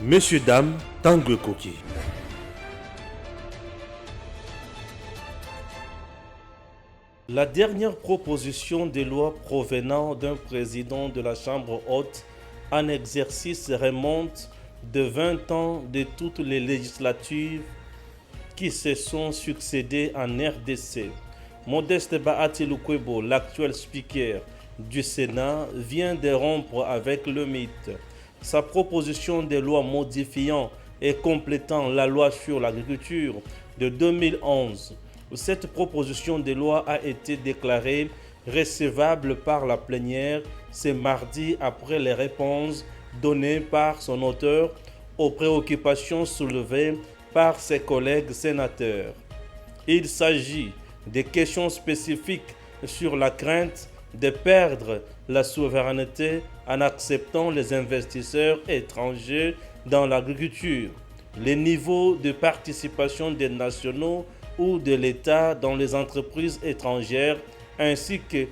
Messieurs, dames, Tanguy Koki. La dernière proposition de loi provenant d'un président de la Chambre haute en exercice remonte de 20 ans de toutes les législatives qui se sont succédées en RDC. Modeste Bahati Lukwebo, l'actuel speaker du Sénat, vient de rompre avec le mythe. Sa proposition de loi modifiant et complétant la loi sur l'agriculture de 2011. Cette proposition de loi a été déclarée recevable par la plénière ce mardi après les réponses données par son auteur aux préoccupations soulevées par ses collègues sénateurs. Il s'agit de questions spécifiques sur la crainte de perdre la souveraineté en acceptant les investisseurs étrangers dans l'agriculture, les niveaux de participation des nationaux ou de l'État dans les entreprises étrangères, ainsi que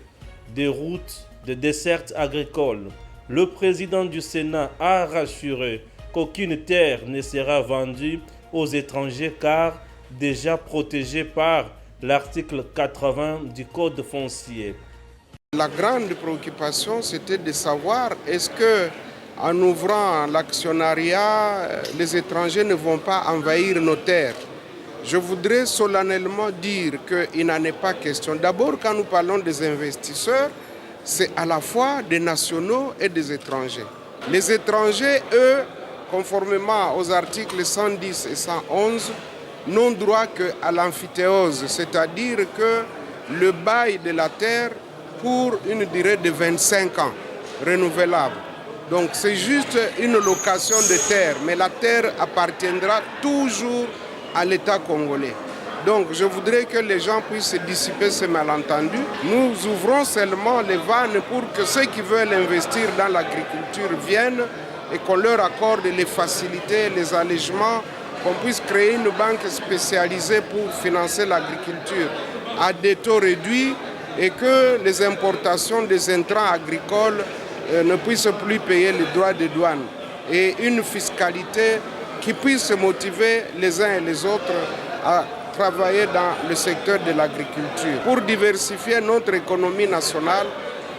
des routes de desserte agricole. Le président du Sénat a rassuré qu'aucune terre ne sera vendue aux étrangers car déjà protégée par l'article 80 du Code foncier. La grande préoccupation, c'était de savoir est-ce que, en ouvrant l'actionnariat, les étrangers ne vont pas envahir nos terres. Je voudrais solennellement dire qu'il n'en est pas question. D'abord, quand nous parlons des investisseurs, c'est à la fois des nationaux et des étrangers. Les étrangers, eux, conformément aux articles 110 et 111, n'ont droit qu'à l'amphithéose, c'est-à-dire que le bail de la terre pour une durée de 25 ans, renouvelable. Donc c'est juste une location de terre, mais la terre appartiendra toujours à l'État congolais. Donc je voudrais que les gens puissent dissiper ce malentendu. Nous ouvrons seulement les vannes pour que ceux qui veulent investir dans l'agriculture viennent et qu'on leur accorde les facilités, les allégements, qu'on puisse créer une banque spécialisée pour financer l'agriculture à des taux réduits et que les importations des intrants agricoles ne puissent plus payer les droits de douane et une fiscalité qui puisse motiver les uns et les autres à travailler dans le secteur de l'agriculture. Pour diversifier notre économie nationale,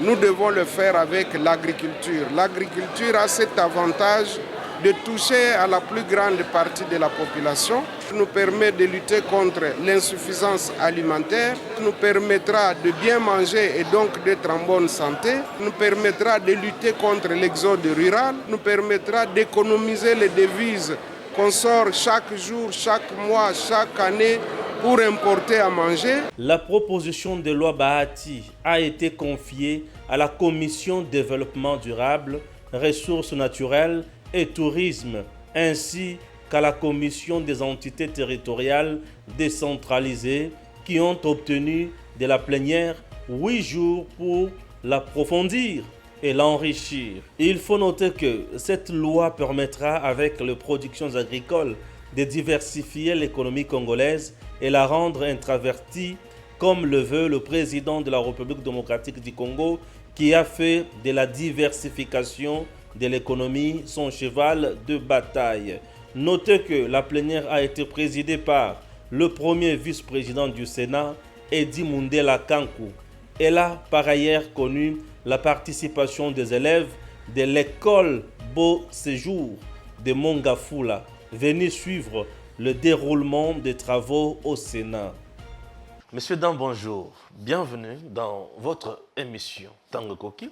nous devons le faire avec l'agriculture. L'agriculture a cet avantage de toucher à la plus grande partie de la population, nous permet de lutter contre l'insuffisance alimentaire, nous permettra de bien manger et donc d'être en bonne santé, nous permettra de lutter contre l'exode rural, nous permettra d'économiser les devises qu'on sort chaque jour, chaque mois, chaque année pour importer à manger. La proposition de loi Bahati a été confiée à la Commission développement durable, ressources naturelles et tourisme, ainsi qu'à la Commission des entités territoriales décentralisées qui ont obtenu de la plénière 8 jours pour l'approfondir et l'enrichir. Il faut noter que cette loi permettra, avec les productions agricoles, de diversifier l'économie congolaise et la rendre introvertie, comme le veut le président de la République démocratique du Congo, qui a fait de la diversification de l'économie son cheval de bataille. Notez que la plénière a été présidée par le premier vice-président du Sénat, Edi Mundela Kankou. Elle a par ailleurs connu la participation des élèves de l'école Beau Séjour de Mongafula, venus suivre le déroulement des travaux au Sénat. Monsieur Dan, bonjour. Bienvenue dans votre émission Tanguy Koki.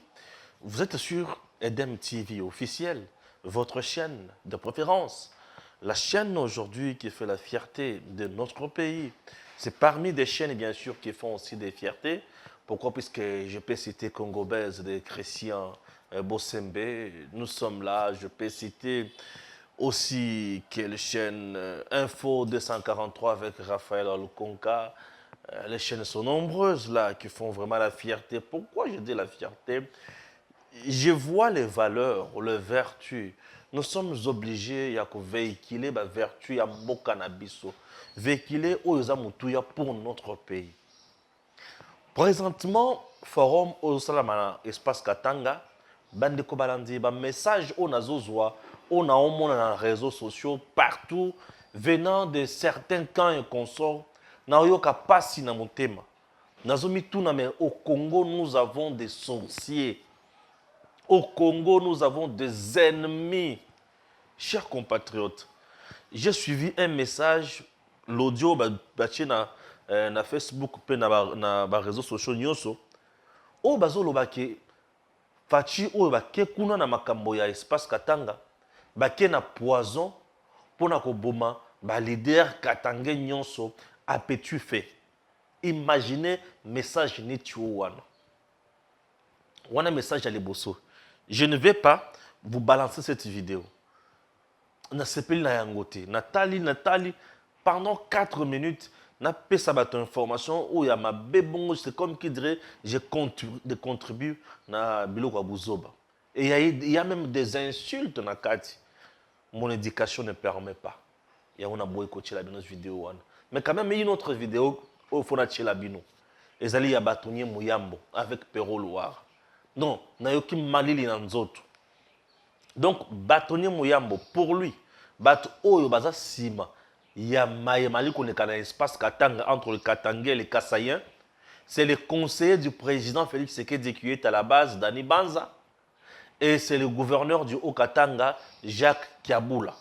Vous êtes sur Edem TV officiel, votre chaîne de préférence. La chaîne aujourd'hui qui fait la fierté de notre pays. C'est parmi des chaînes, bien sûr, qui font aussi des fiertés. Pourquoi? Puisque je peux citer Congo Bez de Christian Bossembe. Nous sommes là. Je peux citer aussi quelle chaîne Info 243 avec Raphaël Alukonka. Les chaînes sont nombreuses là qui font vraiment la fierté. Pourquoi je dis la fierté? Je vois les valeurs, les vertus. Nous sommes obligés de véhiculer les vertus à Bokanabiso, véhiculer aux Amutouya pour notre pays. Présentement, forum au Salamana Espace Katanga, bandeko balandi ba message on azozwa on a dans les réseaux sociaux partout venant de certains camps et consorts na yoka pasi na motema nazomi tuna mais au Congo nous avons des sorciers au Congo nous avons des ennemis chers compatriotes j'ai suivi un message l'audio batie na Facebook pe na ba réseaux sociaux nyonso o bazoloba ke fachi oyo bake kuna na makambo ya espace Katanga bake na poison pona koboma ba leader Katangais nyonso apetu fait imaginez message neti wana message à liboso je ne vais pas vous balancer cette vidéo na sepeli na yangote Nathalie pendant 4 minutes na pesa bato information où ya mabe bongo c'est comme qui dirait je contribue na biloko ya buzoba et il y a même des insultes na kati mon éducation ne permet pas ya on a boy coacher la vidéo wana mais quand même il y a une autre vidéo au fona tchela bino ezali ya batonye muyambo avec Perro Loire non na yoki malili na nzoto donc batonye muyambo pour lui bato oyo baza sima ya mayemali koneka na espace Katanga entre le Katangais et les Kasaïens c'est le conseiller du président Félix Tshisekedi qui est à la base Dani Banza et c'est le gouverneur du Haut-Katanga Jacques Kiabula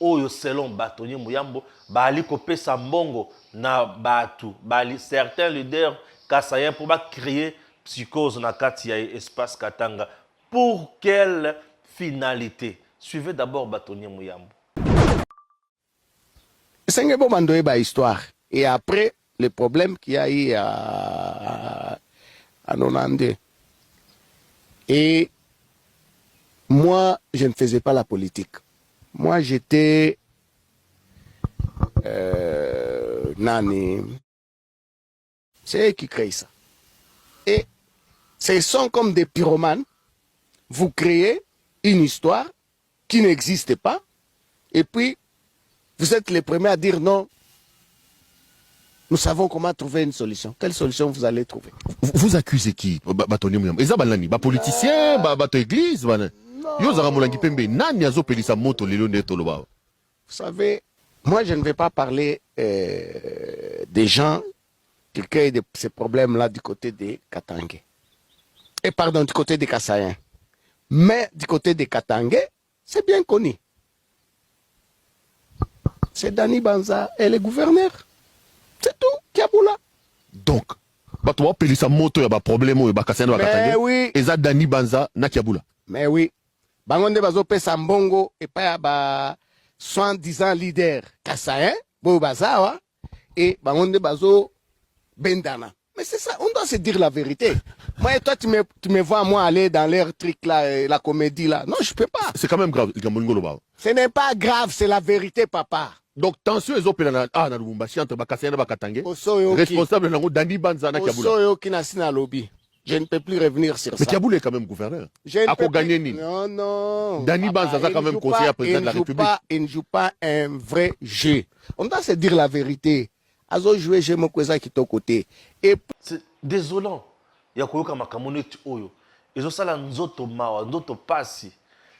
oyo selon batonye muyambo bali kopesa mbongo na batu bali certains leaders Kasaïens pour créer psychose na kati ya espace Katanga pour quelle finalité suivez d'abord batonye muyambo C'est un bon mandoé ba histoire. Et après, le problème qu'il y a eu à Nonandé. Et moi, je ne faisais pas la politique. Moi, j'étais Nani. C'est eux qui créent ça. Et ce sont comme des pyromanes. Vous créez une histoire qui n'existe pas. Et puis, vous êtes les premiers à dire non. Nous savons comment trouver une solution. Quelle solution vous allez trouver? Vous accusez qui? Batonye Muyambo. Eza balani, ba politicien, bato église, bana. Yo zara molangi pembe, nani azo pelisa moto lelo neto loba. Vous savez, moi je ne vais pas parler des gens qui créent ces problèmes-là du côté des Katangais. Et pardon, du côté des Kasaïens. Mais du côté des Katangais, c'est bien connu. C'est Dani Banza et le gouverneur. C'est tout, Kiabula. Donc, bato wa pelisa moto ya ba problème oyo bakasana bakatangé. Mais oui. Eza Dani Banza na Kiabula. Mais oui. Bangonde bazo pesa mbongo et pas ba 110 leader Kasaïen, bo bazawa et bangonde bazo bendana. Mais c'est ça, on doit se dire la vérité. Moi et toi, tu me vois moi aller dans leur truc là, la comédie là. Non, je peux pas. C'est quand même grave, Ce n'est pas grave, c'est la vérité, papa. Donc, tension est opérée na Lubumbashi entre Bakasana et Bakatangé. Osoyoki. Responsable de Dani Banza na Kiabula. Osoyoki na sina lobby. Je ne peux plus revenir sur ça. Mais Kiabula est quand même gouverneur. Ako gagné ni. Non, non. Dani Banza a quand même conseiller à président de la République. Il ne joue pas un vrai jeu. On doit se dire la vérité. Azo jouer chez Mokweza qui est au côté. Et c'est désolant ya koyoka makambo neti oyo ezosala nzoto mawa nzoto pasi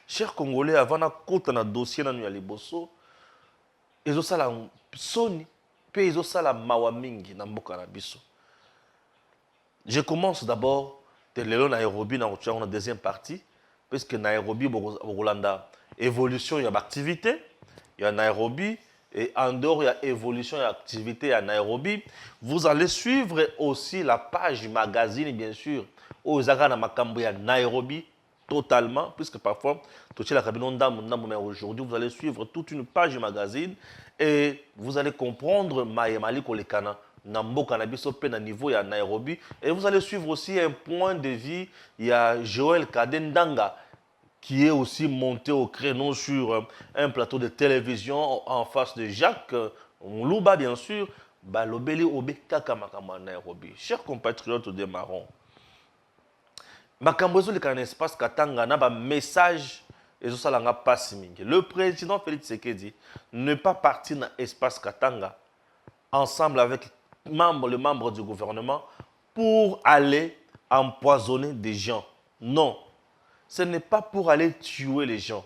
chers congolais avant na kota na dossier nanu ya liboso ezosala soni pe ezosala mawa mingi na mboka na biso. Je commence d'abord de lelo Nairobi na kotia na deuxième partie parce que Nairobi bokolanda évolution ya activité ya Nairobi. Et en dehors, il y a évolution et activité à Nairobi. Vous allez suivre aussi la page magazine, bien sûr, aux Agana Makambo à Nairobi, totalement, puisque parfois, mais aujourd'hui, vous allez suivre toute une page magazine et vous allez comprendre Mayemali Kolekana, Nambo Kanabiso na niveau à Nairobi. Et vous allez suivre aussi un point de vue, il y a Joël Kadendanga, qui est aussi monté au créneau sur un plateau de télévision en face de Jacques Mlouba, bien sûr, Balobeli Obekaka Makamba Nairobi. Chers compatriotes de Marron, Makambozo le espace Katanga n'a pas message et ça l'a pas simingi. Le président Félix Tshisekedi ne pas partir dans l'espace Katanga ensemble avec le membre du gouvernement pour aller empoisonner des gens. Non. Ce n'est pas pour aller tuer les gens.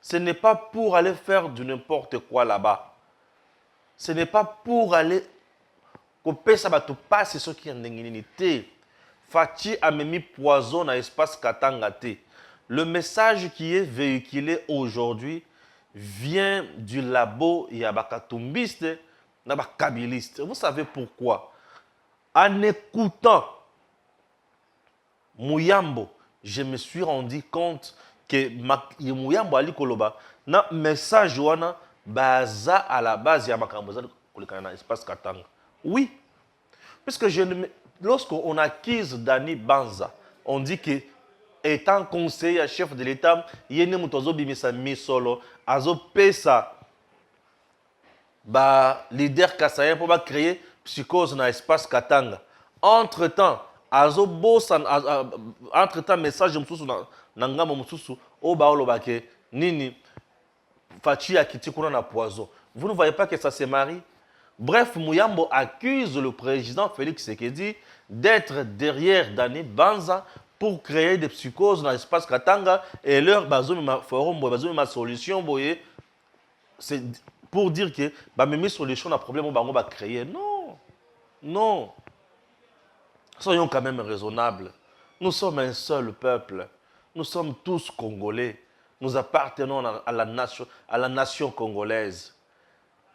Ce n'est pas pour aller faire du n'importe quoi là-bas. Ce n'est pas pour aller couper ça va tout passer ce qui est en indignité. Fati a mis poison dans l'espace Katanga. Le message qui est véhiculé aujourd'hui vient du labo Yabakatumbiste, Nabakabiliste. Vous savez pourquoi? En écoutant Mouyambo, je me suis rendu compte que Mouyambo Ali Koloba, na message wana baza à la base ya makamboza dans l'espace Katanga. Oui, puisque lorsqu'on acquise Dani Banza, on dit que étant conseiller chef de l'État, il y a une bimisa misolo, azo pesa ba leader Kassayen pour créer psychose dans l'espace Katanga. Entre-temps, azo bossa entre-temps message mususu na ngamba mususu o ba olobake nini Fachi a quitté na poison. Vous ne voyez pas que ça se marie? Bref, Mouyambo accuse le président Félix Tshisekedi d'être derrière Dani Banza pour créer des psychoses dans l'espace Katanga et leur forum, ma solution, c'est pour dire que même solution à problème on va créer. Non, non. Soyons quand même raisonnables. Nous sommes un seul peuple. Nous sommes tous Congolais. Nous appartenons à la nation congolaise.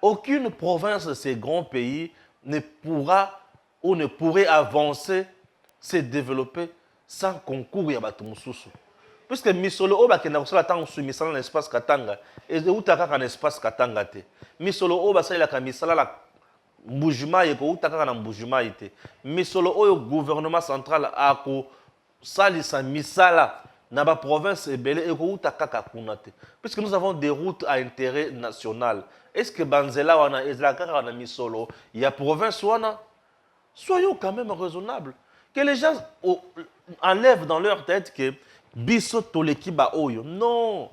Aucune province de ces grands pays ne pourra ou ne pourrait avancer, se développer sans concours ya bato mususu. Puisque misolo o bakenda kosala tango su misala na espace Katanga et utaka na espace Katanga te. Misolo o basala ka misala la mbujuma yeko utaka na mbujuma ite. Misolo o gouvernement central a ko salisa misala na ba province ebele eko utaka ka kunate. Puisque nous avons des routes à intérêt national. Est-ce que Banzela wana ezlaka na misolo ya province wana? Soyons quand même raisonnables. Que les gens enlèvent dans leur tête que biso toleki ba oyo. Non.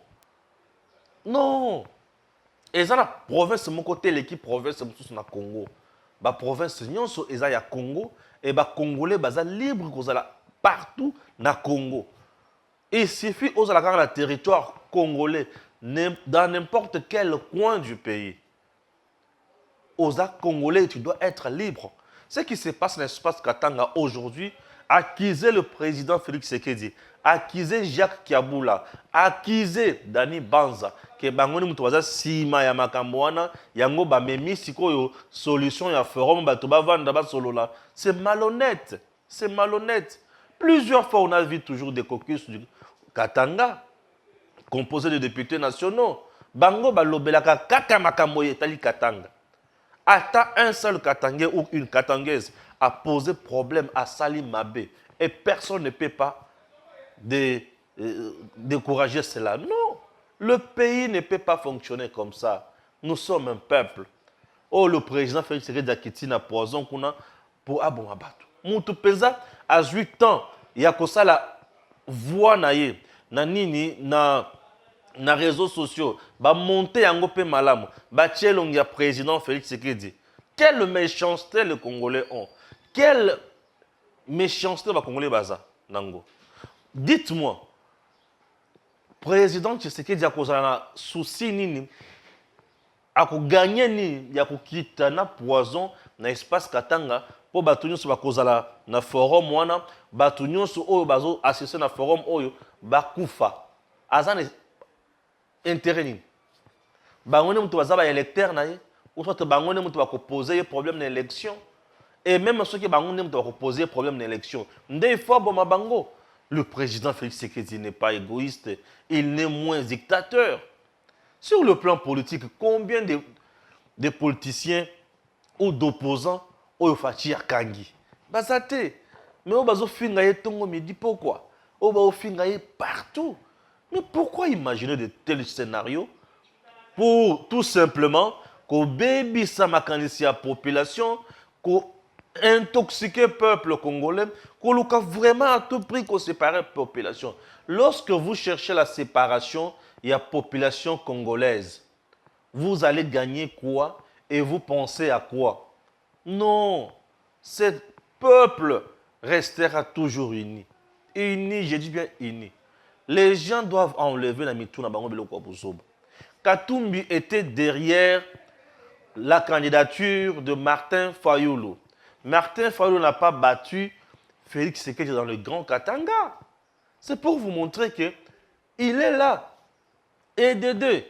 Non. Et ça la province mon côté l'équipe province na Congo. Ba province nyonso eza ya Congo et ba congolais baza libre kozala partout na Congo. Il suffit aux la le territoire congolais dans n'importe quel coin du pays. Aux congolais tu dois être libre. Ce qui se passe dans l'espace Katanga aujourd'hui, accuser le président Félix Tshisekedi, accuser Jacques Kiabula, accuser Dani Banza, que bangoni mutuwaza sima ya makambo wana yango ba memi sikoyo solution ya forum bato bavanda ba solola. C'est malhonnête, c'est malhonnête. Plusieurs fois on a vu toujours des caucus du Katanga composés de députés nationaux. Bango balobelaka kaka makambo yetali Katanga. Ata un seul Katangais ou une Katangaise a posé problème à Salim Mabé et personne ne peut pas décourager cela. Non, le pays ne peut pas fonctionner comme ça. Nous sommes un peuple. Oh, le président Félix Tshisekedi Akiti na poison kuna pour abon abato. Moutou pesa à 8 ans, il y a ça la voix naie na nini na réseaux sociaux, ba monter yango pe malamu, ba tchelong ya président Félix Tshisekedi. Quelle méchanceté les Congolais ont. Quelle méchanceté les Congolais baza nango. Dites-moi, président Tshisekedi a causé un souci nini, a gagné ni, ya quitter na poison na espace Katanga pour batunyo so ba cause na forum wana, batunyo so oyo bazo assister na forum oyo ba kufa. Azane intérêt nini. Bangone mutu baza ba électeur na ye, ou soit bangone mutu ba ko poser problème na élection. Et même ceux qui bangone mutu ba ko poser problème na élection. Ndé fort bon bango. Le président Félix Tshisekedi n'est pas égoïste, il n'est moins dictateur. Sur le plan politique, combien de politiciens ou d'opposants ont fait Kangi? Bazate. Mais on bazo fingaye tongo me dit pourquoi? On va fingaye partout. Mais pourquoi imaginer de tels scénarios? Pour tout simplement qu'on baby sa makanisi à population, qu'on intoxiquer le peuple congolais, qu'on a vraiment à tout prix qu'on sépare la population. Lorsque vous cherchez la séparation, il y a population congolaise. Vous allez gagner quoi et vous pensez à quoi? Non, ce peuple restera toujours uni. Uni, je dis bien uni. Les gens doivent enlever la mitou na bango biloko bozoba. Katumbi était derrière la candidature de Martin Fayulu. Martin Fayulu n'a pas battu Félix Tshisekedi dans le Grand Katanga. C'est pour vous montrer que il est là. Et de deux,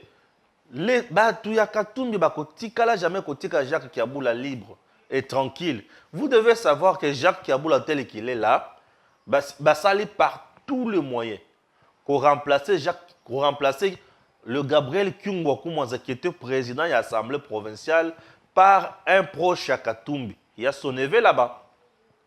les Batouya Katumbi Bakotika jamais Kotika Jacques Kiaboula libre et tranquille. Vous devez savoir que Jacques Kiaboula tel qu'il est là, ça allait par tous les moyens. Pour remplacer le Gabriel Kyungwa qui était président de l'Assemblée provinciale par un proche à Katumbi. Il y a son neveu là-bas,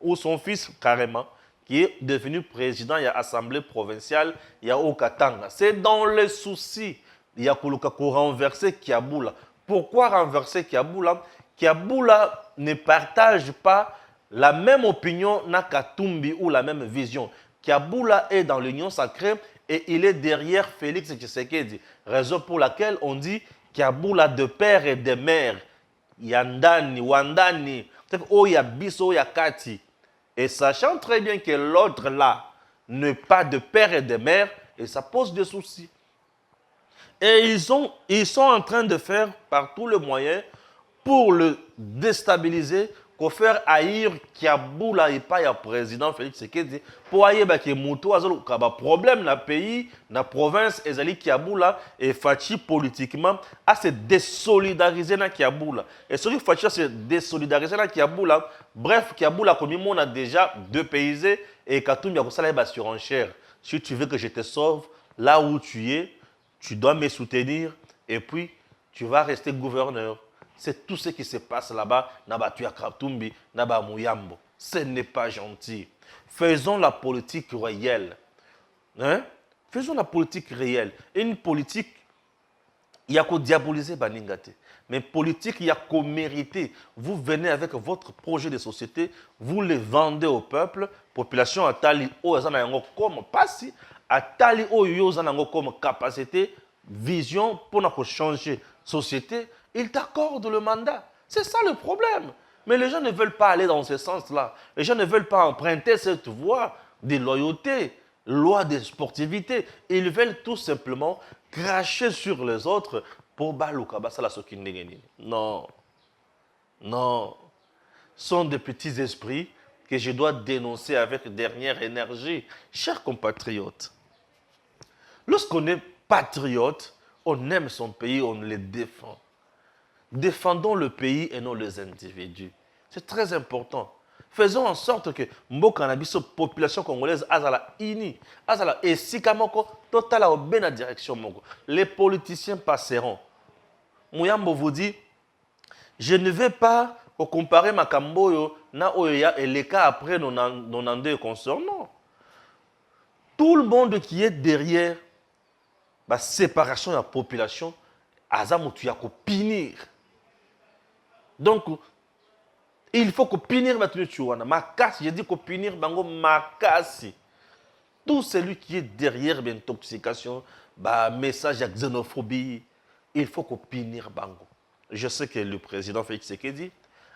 ou son fils carrément, qui est devenu président de l'Assemblée provinciale, il y a au Katanga. C'est dans les soucis. Il y a pour renverser Kiaboula. Pourquoi renverser Kiaboula? Kiaboula ne partage pas la même opinion na Katumbi ou la même vision. Kiaboula est dans l'union sacrée et il est derrière Félix Tshisekedi. Raison pour laquelle on dit Kiaboula de père et de mère. Yandani, Wandani, Oya Biso, Oya Kati. Et sachant très bien que l'autre là n'est pas de père et de mère, et ça pose des soucis. Et ils sont en train de faire par tous les moyens pour le déstabiliser, pour faire haïr Kiaboula et pas le président Félix Tshisekedi, pour haïr que Moutou a un problème dans le pays, dans la province, et Kiaboula et Fachi politiquement à se désolidariser dans Kiaboula. Et celui qui Fachi a se désolidariser dans Kiaboula, bref, Kiaboula, comme on a déjà dépaysé, et Katumbi a commencé à surenchère. Si tu veux que je te sauve, là où tu es, tu dois me soutenir, et puis tu vas rester gouverneur. C'est tout ce qui se passe là-bas, Nabatuya Katumbi, Naba Mouyambo. Ce n'est pas gentil. Faisons la politique réelle. Hein? Faisons la politique réelle. Une politique, il y a qu'à diaboliser Baningate. Mais politique, il y a qu'à mériter. Vous venez avec votre projet de société, vous le vendez au peuple, population à Tali, comme passi, à Tali, comme capacité, vision pour changer société. Ils t'accordent le mandat. C'est ça le problème. Mais les gens ne veulent pas aller dans ce sens-là. Les gens ne veulent pas emprunter cette voie de loyauté, loi de sportivité. Ils veulent tout simplement cracher sur les autres pour balouka basala sokinengeni. Non. Non. Ce sont des petits esprits que je dois dénoncer avec dernière énergie. Chers compatriotes, lorsqu'on est patriote, on aime son pays, on le défend. Défendons le pays et non les individus. C'est très important. Faisons en sorte que la population congolaise azala ini, azala et sikamoko total au bien la direction moko. Les politiciens passeront. Mouyambo vous dit, je ne vais pas comparer ma Kamboyo na oya et les cas après non deux consorts. Non. Tout le monde qui est derrière la séparation de la population, azamutu ya ko pinir. Donc, il faut qu'on punir maintenant Tchouana. Makassi, j'ai dit qu'on punir Bango Makassi. Tout celui qui est derrière l'intoxication, message de xénophobie, il faut qu'on punir Bango. Je sais que le président Félix Tshisekedi,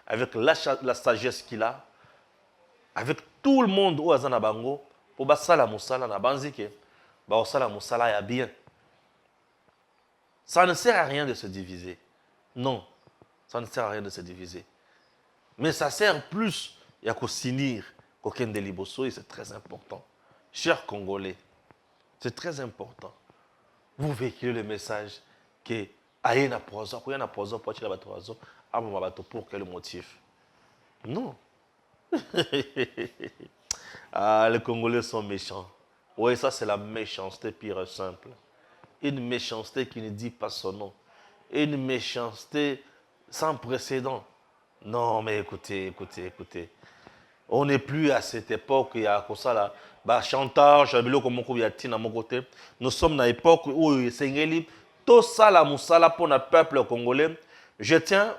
avec la sagesse qu'il a, avec tout le monde au Azana Bango, pour Basala Moussala na Banzike, Basala Moussala ya bien. Ça ne sert à rien de se diviser. Non. Ça ne sert à rien de se diviser. Mais ça sert plus à s'unir qu'aucun de Liboso et c'est très important. Chers Congolais, c'est très important. Vous véhiculez le message que Aïna Poison, pour quel motif? Non. Les Congolais sont méchants. Oui, ça c'est la méchanceté pure et simple. Une méchanceté qui ne dit pas son nom. Une méchanceté sans précédent. Non, mais écoutez. On n'est plus à cette époque, il y a comme ça là. Chantage, à mon côté. Nous sommes dans l'époque où c'est tout ça la moussala pour le peuple congolais. Je tiens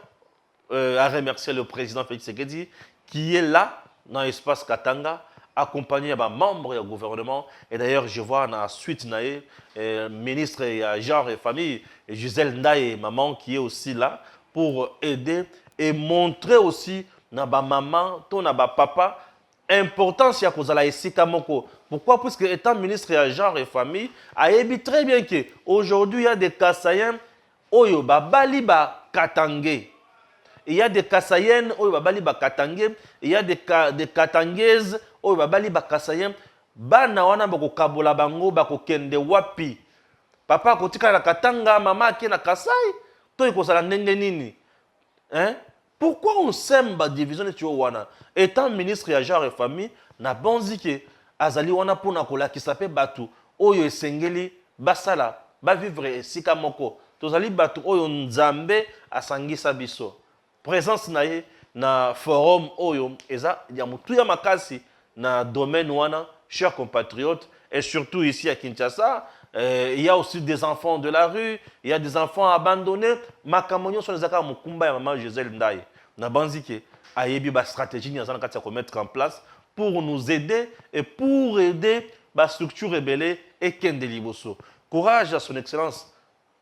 à remercier le président Félix Tshisekedi qui est là dans l'espace Katanga, accompagné par membres du gouvernement. Et d'ailleurs, je vois dans la suite, ministre genre et famille, Gisèle Ndaye, maman, qui est aussi là pour aider et montrer aussi na ba maman, ton na ba papa, importance ya kozala esika moko. Pourquoi? Puisque étant ministre ya genre et famille, ayebi très bien que aujourd'hui il y a des Kassaïens oyo babali ba Katangé. Il y a des Kassaïennes oyo babali ba Katangé, il y a des Katangaises oyo babali ba Kassaïens. Bana wana bako kabola bango bako kende wapi. Papa kotika na Katanga, maman ki na Kasai, to ikozala ndenge nini? Hein? Pourquoi on sème la division de Wana? Étant ministre ya genre et famille, na bonzi ke azali wana pona kola ki s'appelle Batu, oyo esengeli basala, ba vivre sika moko. Tozali Batu oyo nzambe asangisa biso. Présence na ye na forum oyo eza ya mutu ya makasi na domaine wana, chers compatriotes, et surtout ici à Kinshasa. Il y a aussi des enfants de la rue, il y a des enfants abandonnés. Makamonyo sur les accords Mukumba et maman Gisèle Ndaye. Na banzike ayebi ba stratégie ni azana katia ko mettre en place pour nous aider et pour aider ba structure rebelle et kende liboso. Courage à son excellence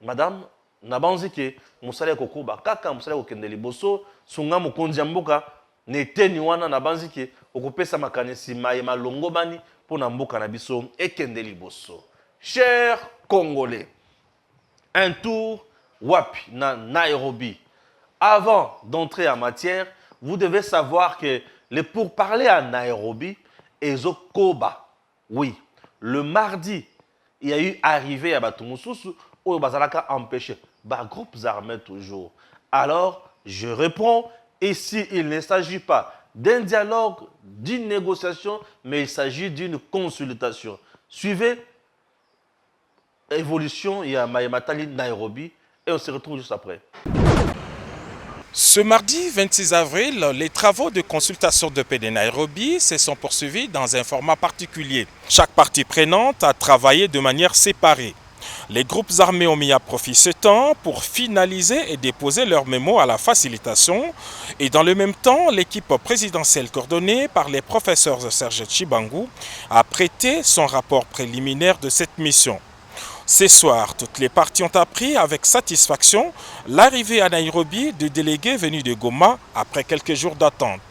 madame na banzike musale kokuba kaka musale ko kende liboso sunga mukonzi mboka neteni wana na banzike okopesa makanisi maye malongo bani pour na mboka na biso et kende liboso. Chers Congolais, un tour wapi na Nairobi. Avant d'entrer en matière, vous devez savoir que les pourparlers à Nairobi et Koba. Oui, le mardi, il y a eu arrivé à Batumususu où Bazalaka empêché. Groupes armés toujours. Alors, je réponds, ici, il ne s'agit pas d'un dialogue, d'une négociation, mais il s'agit d'une consultation. Suivez évolution, il y a Mayematali Nairobi et on se retrouve juste après. Ce mardi 26 avril, les travaux de consultation de paix de Nairobi se sont poursuivis dans un format particulier. Chaque partie prenante a travaillé de manière séparée. Les groupes armés ont mis à profit ce temps pour finaliser et déposer leurs mémos à la facilitation. Et dans le même temps, l'équipe présidentielle coordonnée par les professeurs Serge Chibangu a prêté son rapport préliminaire de cette mission. Ce soir, toutes les parties ont appris avec satisfaction l'arrivée à Nairobi du délégué venu de Goma après quelques jours d'attente.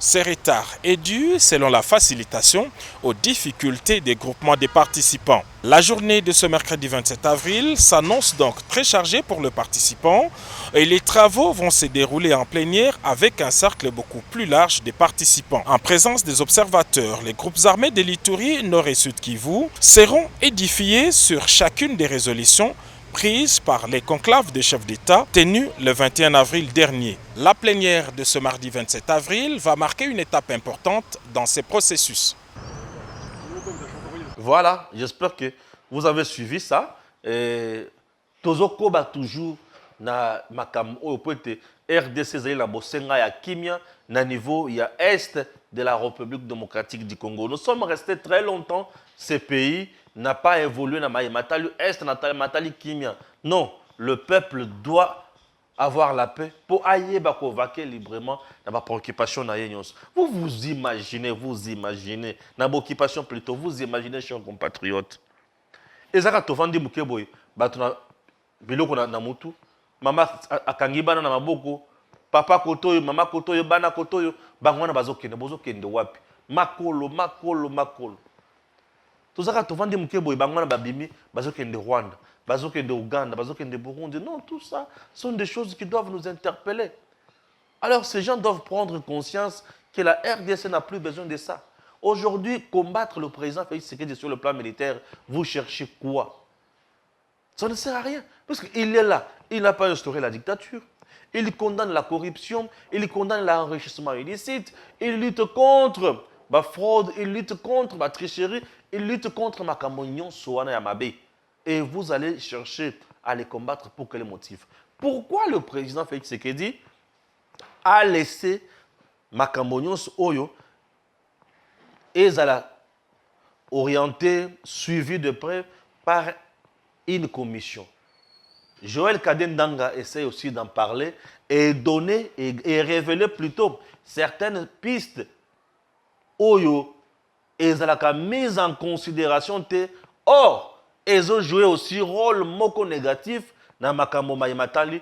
Ce retard est dû, selon la facilitation, aux difficultés des groupements des participants. La journée de ce mercredi 27 avril s'annonce donc très chargée pour le participant et les travaux vont se dérouler en plénière avec un cercle beaucoup plus large des participants. En présence des observateurs, les groupes armés de l'Ituri, Nord et Sud Kivu seront édifiés sur chacune des résolutions prises par les conclaves des chefs d'État tenus le 21 avril dernier. La plénière de ce mardi 27 avril va marquer une étape importante dans ces processus. Voilà, j'espère que vous avez suivi ça. Tozoko ba toujours na makam oyopote RDC zali na bosenga ya kimia na niveau ya est de la République démocratique du Congo. Nous sommes restés très longtemps. Ce pays n'a pas évolué na Matali est na Matali kimia. Non, le peuple doit avoir la paix pour aller vaquer librement dans ma préoccupation. Vous imaginez, dans ma occupation plutôt, vous imaginez, chers compatriotes. Et ça, quand on dit que biloko na mutu, mama akangibana na maboko, papa kotoyo, mama kotoyo, bana kotoyo, bangwana bazokende wapi. Makolo. Tout ça, quand on dit que bangwana babimi, bazokende Rwanda. Bazokende Ouganda, Bazokende Burundi. Non, tout ça sont des choses qui doivent nous interpeller. Alors ces gens doivent prendre conscience que la RDC n'a plus besoin de ça. Aujourd'hui, combattre le président Félix Tshisekedi sur le plan militaire, vous cherchez quoi? Ça ne sert à rien. Parce qu'il est là, il n'a pas instauré la dictature. Il condamne la corruption, il condamne l'enrichissement illicite, il lutte contre la fraude, il lutte contre la tricherie, il lutte contre ma camonion Soana Yamabe. Et vous allez chercher à les combattre pour quel motif? Pourquoi le président Félix Tshisekedi a laissé Makamonios Oyo et Zala orienté, suivi de près par une commission? Joël Kadendanga essaie aussi d'en parler et donner et révéler plutôt certaines pistes Oyo et Zala mise en considération. Or, ils ont joué aussi rôle moko négatif dans Makambo Mayematali,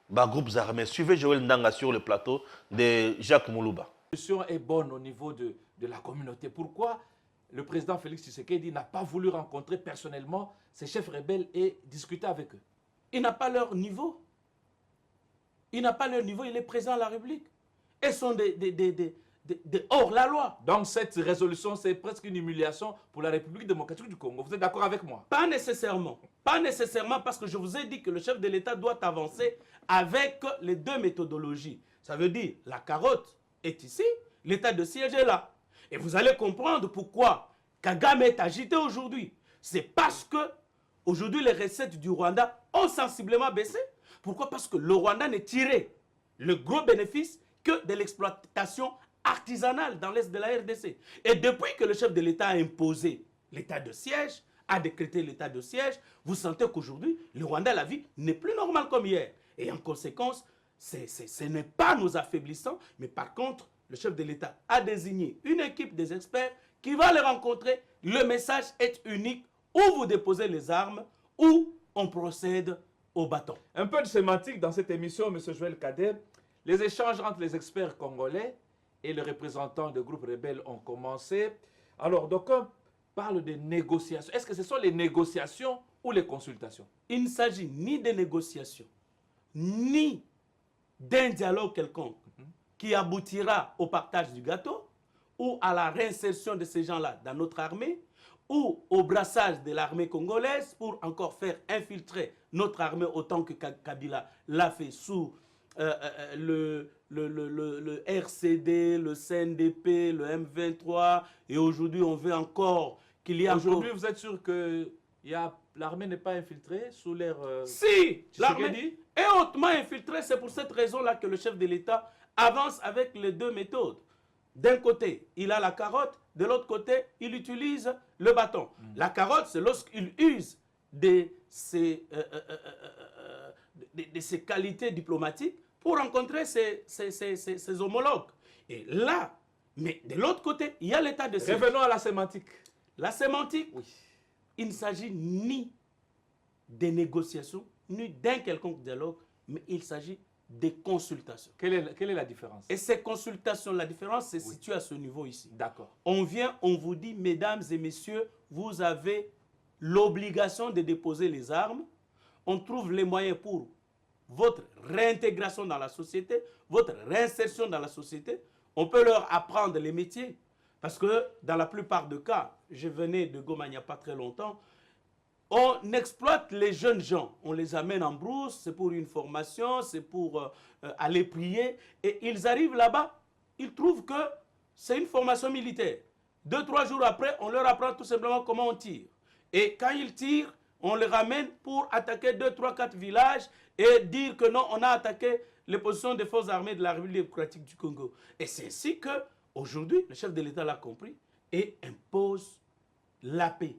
groupes armés. Suivez Joël Ndanga sur le plateau de Jacques Moulouba. La solution est bonne au niveau de de la communauté. Pourquoi le président Félix Tshisekedi n'a pas voulu rencontrer personnellement ces chefs rebelles et discuter avec eux? Il n'a pas leur niveau. Il n'a pas leur niveau, il est président de la République. Ils sont hors la loi. Donc cette résolution, c'est presque une humiliation pour la République démocratique du Congo. Vous êtes d'accord avec moi? Pas nécessairement. Pas nécessairement, parce que je vous ai dit que le chef de l'État doit avancer avec les deux méthodologies. Ça veut dire, la carotte est ici, l'état de siège est là. Et vous allez comprendre pourquoi Kagame est agité aujourd'hui. C'est parce que aujourd'hui les recettes du Rwanda ont sensiblement baissé. Pourquoi? Parce que le Rwanda ne tirait le gros bénéfice que de l'exploitation artisanale dans l'est de la RDC. Et depuis que le chef de l'État a imposé l'état de siège, a décrété l'état de siège, vous sentez qu'aujourd'hui, le Rwanda, la vie n'est plus normale comme hier. Et en conséquence, ce n'est pas nous affaiblissant, mais par contre, le chef de l'État a désigné une équipe des experts qui va les rencontrer. Le message est unique, ou vous déposez les armes, ou on procède au bâton. Un peu de sémantique dans cette émission, M. Joël Kader. Les échanges entre les experts congolais et les représentants de groupes rebelles ont commencé. Alors, d'aucuns parlent de négociations. Est-ce que ce sont les négociations ou les consultations? Il ne s'agit ni de négociations, ni d'un dialogue quelconque qui aboutira au partage du gâteau ou à la réinsertion de ces gens-là dans notre armée ou au brassage de l'armée congolaise pour encore faire infiltrer notre armée autant que Kabila l'a fait sous le RCD, le CNDP, le M23, et aujourd'hui on veut encore qu'il y ait Aujourd'hui, vous êtes sûr que l'armée n'est pas infiltrée sous l'ère... Si, l'armée est hautement infiltrée. C'est pour cette raison-là que le chef de l'État avance avec les deux méthodes. D'un côté, il a la carotte, de l'autre côté, il utilise le bâton. La carotte, c'est lorsqu'il use de ses qualités diplomatiques pour rencontrer ses homologues. Et là, mais de l'autre côté, il y a l'état de siège. Revenons à la sémantique. La sémantique, oui. Il ne s'agit ni des négociations, ni d'un quelconque dialogue, mais il s'agit des consultations. Quelle est la différence? Et ces consultations, la différence se situe à ce niveau ici. D'accord. On vient, on vous dit, mesdames et messieurs, vous avez l'obligation de déposer les armes. On trouve les moyens pour votre réintégration dans la société, votre réinsertion dans la société. On peut leur apprendre les métiers. Parce que dans la plupart des cas, je venais de Goma il n'y a pas très longtemps, on exploite les jeunes gens, on les amène en brousse, c'est pour une formation, c'est pour aller prier. Et ils arrivent là-bas, ils trouvent que c'est une formation militaire. 2-3 jours après, on leur apprend tout simplement comment on tire. Et quand ils tirent, on les ramène pour attaquer 2, 3, 4 villages et dire que non, on a attaqué les positions des forces armées de la République démocratique du Congo. Et c'est ainsi que aujourd'hui, le chef de l'État l'a compris et impose la paix.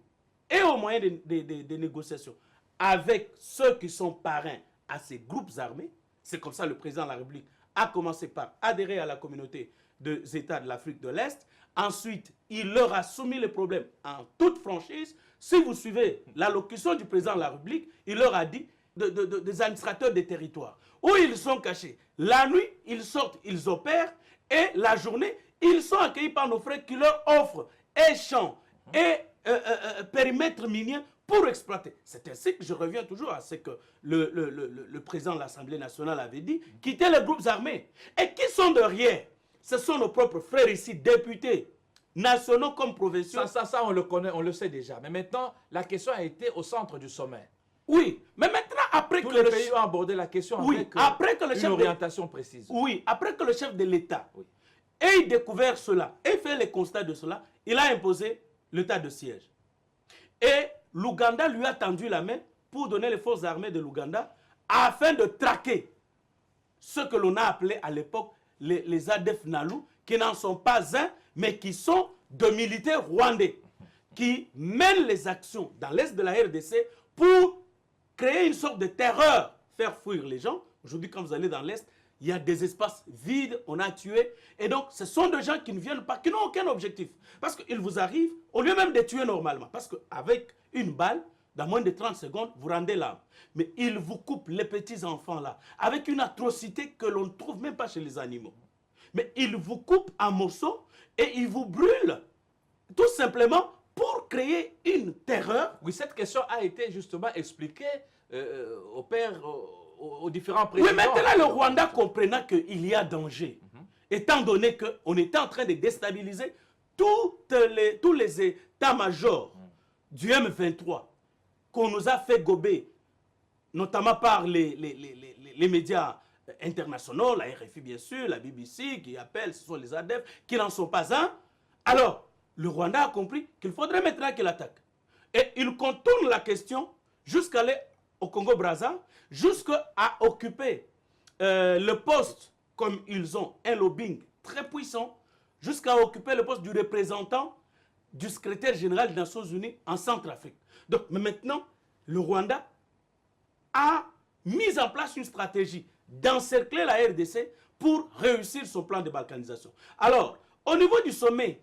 Et au moyen des négociations avec ceux qui sont parrains à ces groupes armés. C'est comme ça que le président de la République a commencé par adhérer à la communauté des États de l'Afrique de l'Est. Ensuite, il leur a soumis les problèmes en toute franchise. Si vous suivez l'allocution du président de la République, il leur a dit des administrateurs des territoires où ils sont cachés. La nuit, ils sortent, ils opèrent et la journée, ils sont accueillis par nos frères qui leur offrent échanges et périmètre minier pour exploiter. C'est ainsi que je reviens toujours à ce que le président de l'Assemblée nationale avait dit, quitter les groupes armés. Et qui sont derrière? Ce sont nos propres frères ici, députés, nationaux comme provinciaux. Ça, on le connaît, on le sait déjà. Mais maintenant, la question a été au centre du sommet. Oui, mais maintenant, après tous que les pays ont abordé la question avec une orientation précise. Oui, après que le chef de l'État ait découvert cela, ait fait les constats de cela, il a imposé l'état de siège. Et l'Ouganda lui a tendu la main pour donner les forces armées de l'Ouganda afin de traquer ce que l'on a appelé à l'époque les ADF Nalu, qui n'en sont pas un, mais qui sont de militaires rwandais, qui mènent les actions dans l'est de la RDC pour créer une sorte de terreur, faire fuir les gens. Aujourd'hui, quand vous allez dans l'est, il y a des espaces vides, on a tué. Et donc, ce sont des gens qui ne viennent pas, qui n'ont aucun objectif. Parce qu'ils vous arrivent, au lieu même de tuer normalement. Parce qu'avec une balle, dans moins de 30 secondes, vous rendez l'âme. Mais ils vous coupent les petits enfants là, avec une atrocité que l'on ne trouve même pas chez les animaux. Mais ils vous coupent en morceaux et ils vous brûlent, tout simplement pour créer une terreur. Oui, cette question a été justement expliquée au père, aux différents présidents. Oui, maintenant le Rwanda comprenant qu'il y a danger, étant donné qu'on était en train de déstabiliser tous les états-majors du M23, qu'on nous a fait gober, notamment par les médias internationaux, la RFI bien sûr, la BBC qui appelle, ce sont les ADF, qui n'en sont pas un. Alors, le Rwanda a compris qu'il faudrait maintenant qu'il attaque. Et il contourne la question jusqu'à aller au Congo-Brazza, jusqu'à occuper le poste, comme ils ont un lobbying très puissant, jusqu'à occuper le poste du représentant du secrétaire général des Nations Unies en Centrafrique. Donc, mais maintenant, le Rwanda a mis en place une stratégie d'encercler la RDC pour réussir son plan de balkanisation. Alors, au niveau du sommet,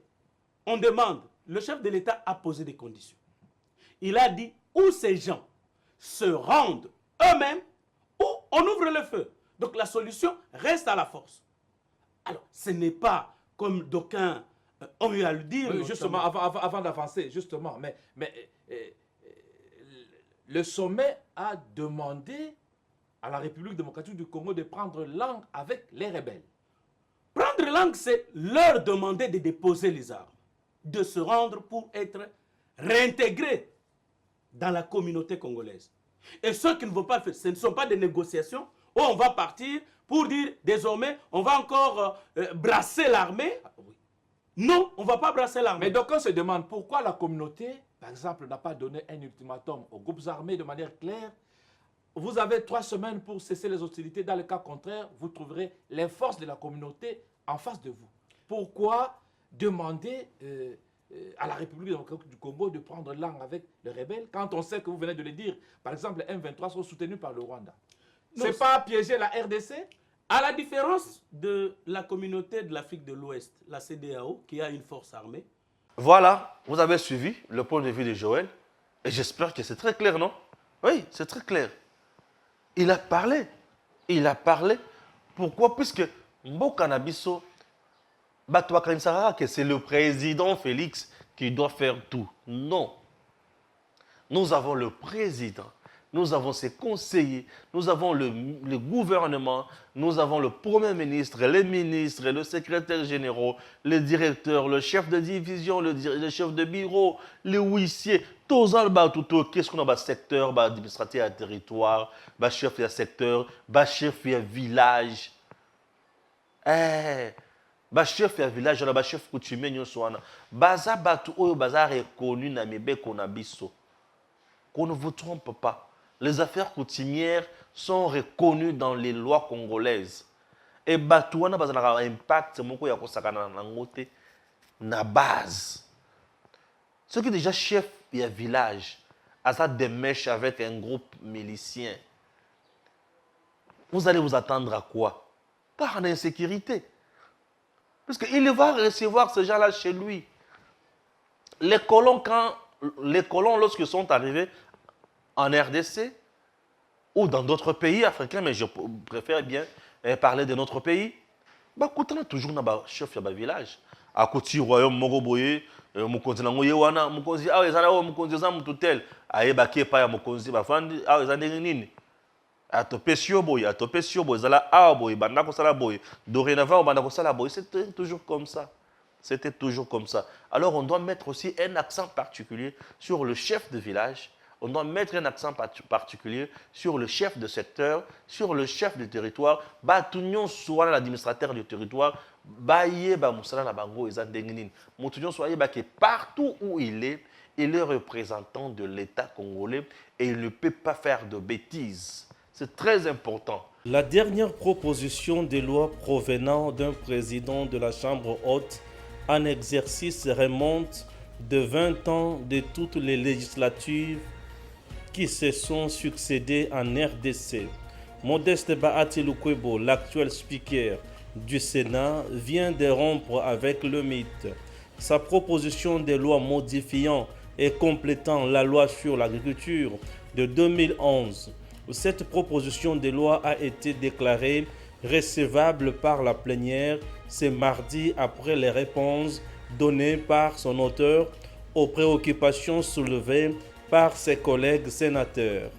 on demande, le chef de l'État a posé des conditions. Il a dit où ces gens se rendent eux-mêmes ou on ouvre le feu. Donc la solution reste à la force. Alors, ce n'est pas comme d'aucuns ont eu à le dire. Oui, justement, avant d'avancer, justement, mais le sommet a demandé à la République démocratique du Congo de prendre langue avec les rebelles. Prendre langue, c'est leur demander de déposer les armes, de se rendre pour être réintégrés dans la communauté congolaise. Et ceux qui ne vont pas le faire, ce ne sont pas des négociations où on va partir pour dire désormais on va encore brasser l'armée. Non, on ne va pas brasser l'armée. Mais donc on se demande pourquoi la communauté, par exemple, n'a pas donné un ultimatum aux groupes armés de manière claire. Vous avez 3 semaines pour cesser les hostilités. Dans le cas contraire, vous trouverez les forces de la communauté en face de vous. Pourquoi demander à la République démocratique du Congo de prendre langue avec les rebelles quand on sait que vous venez de le dire, par exemple, les M23 sont soutenus par le Rwanda? Ce n'est pas piéger la RDC? À la différence de la communauté de l'Afrique de l'Ouest, la CEDEAO, qui a une force armée. Voilà, vous avez suivi le point de vue de Joël. Et j'espère que c'est très clair, non? Oui, c'est très clair. Il a parlé. Il a parlé. Pourquoi? Puisque Mboka Nabiso, que c'est le président Félix qui doit faire tout. Non. Nous avons le président. Nous avons ses conseillers, nous avons le gouvernement, nous avons le premier ministre, les ministres, le secrétaire général, le directeur, le chef de division, le chef de bureau, les huissiers. Tous qu'est-ce qu'on a secteur, administratif à territoire, chef de secteur, chef de village. Chef de village, chef coutumier, baza batu oyo baza reconnu na mibeko na biso. Qu'on ne vous trompe pas. Les affaires coutumières sont reconnues dans les lois congolaises. Et Batouana a un impact na base. Ceux qui sont déjà chef de village, à ça des mèches avec un groupe milicien, vous allez vous attendre à quoi? Par l'insécurité. Parce qu'il va recevoir ces gens-là chez lui. Les colons, lorsqu'ils sont arrivés en RDC ou dans d'autres pays africains, mais je préfère bien parler de notre pays, on a toujours un chef de village. À côté du royaume Mogoboye, Mokonzi Nangoyewana, Mokonzi, ah, les gens, Mokonzi, Moututel, Aye Baké, Paya, Mokonzi, Bafandi, ah, les gens, à topé sur boy, à topé sur boy, Zala, ah, boy, Bandako Sala boy, dorénavant, Bandako Sala boy, c'était toujours comme ça. C'était toujours comme ça. Alors, on doit mettre aussi un accent particulier sur le chef de village. On doit mettre un accent particulier sur le chef de secteur, sur le chef de territoire. Batunion soit l'administrateur du territoire. Baye ba musala na bango ezandenginin. Mutunion soit que partout où il est représentant de l'État congolais et il ne peut pas faire de bêtises. C'est très important. La dernière proposition de loi provenant d'un président de la Chambre haute en exercice remonte de 20 ans de toutes les législatures qui se sont succédés en RDC. Modeste Bahati Lukwebo, l'actuel speaker du Sénat, vient de rompre avec le mythe. Sa proposition de loi modifiant et complétant la loi sur l'agriculture de 2011. Cette proposition de loi a été déclarée recevable par la plénière ce mardi après les réponses données par son auteur aux préoccupations soulevées par ses collègues sénateurs.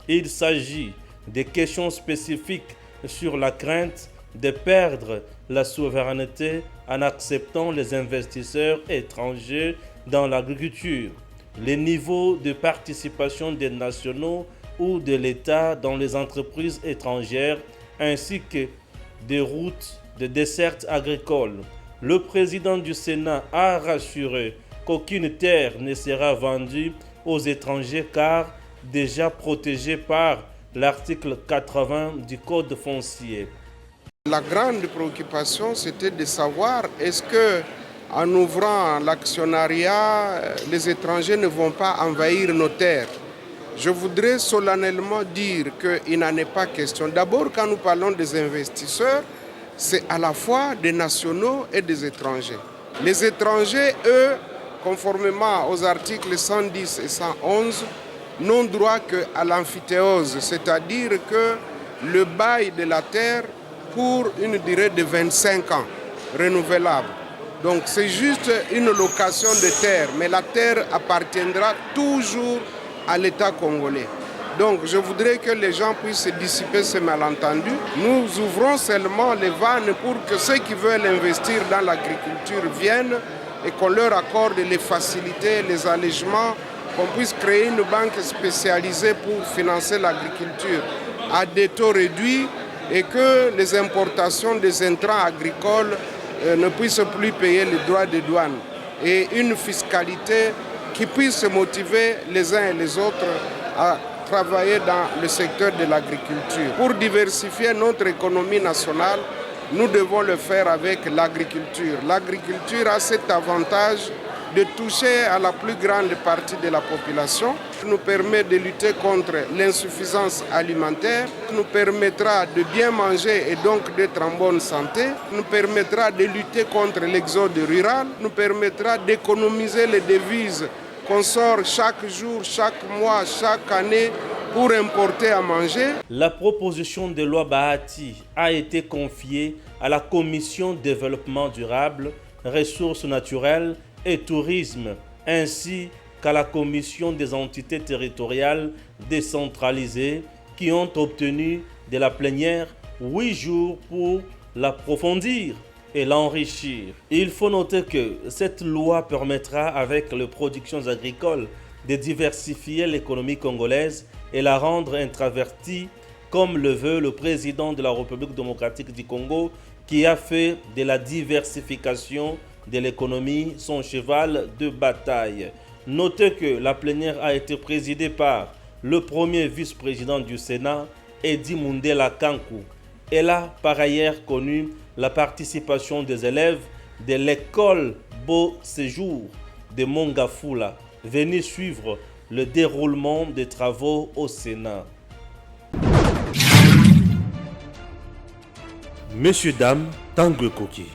Il s'agit des questions spécifiques sur la crainte de perdre la souveraineté en acceptant les investisseurs étrangers dans l'agriculture, les niveaux de participation des nationaux ou de l'État dans les entreprises étrangères, ainsi que des routes de desserte agricole. Le président du Sénat a rassuré qu'aucune terre ne sera vendue aux étrangers car déjà protégée par l'article 80 du Code foncier. La grande préoccupation, c'était de savoir est-ce que, en ouvrant l'actionnariat, les étrangers ne vont pas envahir nos terres. Je voudrais solennellement dire qu'il n'en est pas question. D'abord, quand nous parlons des investisseurs, c'est à la fois des nationaux et des étrangers. Les étrangers, eux, conformément aux articles 110 et 111, n'ont droit qu'à l'amphithéose, c'est-à-dire que le bail de la terre pour une durée de 25 ans, renouvelable. Donc c'est juste une location de terre, mais la terre appartiendra toujours à l'État congolais. Donc je voudrais que les gens puissent dissiper ce malentendu. Nous ouvrons seulement les vannes pour que ceux qui veulent investir dans l'agriculture viennent et qu'on leur accorde les facilités, les allègements, qu'on puisse créer une banque spécialisée pour financer l'agriculture à des taux réduits et que les importations des intrants agricoles ne puissent plus payer les droits de douane et une fiscalité qui puisse motiver les uns et les autres à travailler dans le secteur de l'agriculture. Pour diversifier notre économie nationale, nous devons le faire avec l'agriculture. L'agriculture a cet avantage de toucher à la plus grande partie de la population, nous permet de lutter contre l'insuffisance alimentaire, nous permettra de bien manger et donc d'être en bonne santé, nous permettra de lutter contre l'exode rural, nous permettra d'économiser les devises qu'on sort chaque jour, chaque mois, chaque année pour importer à manger. La proposition de loi Bahati a été confiée à la Commission Développement Durable, Ressources Naturelles et Tourisme, ainsi qu'à la Commission des entités territoriales décentralisées qui ont obtenu de la plénière 8 jours pour l'approfondir et l'enrichir. Il faut noter que cette loi permettra, avec les productions agricoles, de diversifier l'économie congolaise et la rendre introvertie, comme le veut le président de la République démocratique du Congo, qui a fait de la diversification de l'économie son cheval de bataille. Notez que la plénière a été présidée par le premier vice-président du Sénat, Edi Mundela Kankou. Elle a par ailleurs connu la participation des élèves de l'école Beau Séjour de Mongafula, venus suivre le déroulement des travaux au Sénat. Messieurs, dames, Tanguy Koki.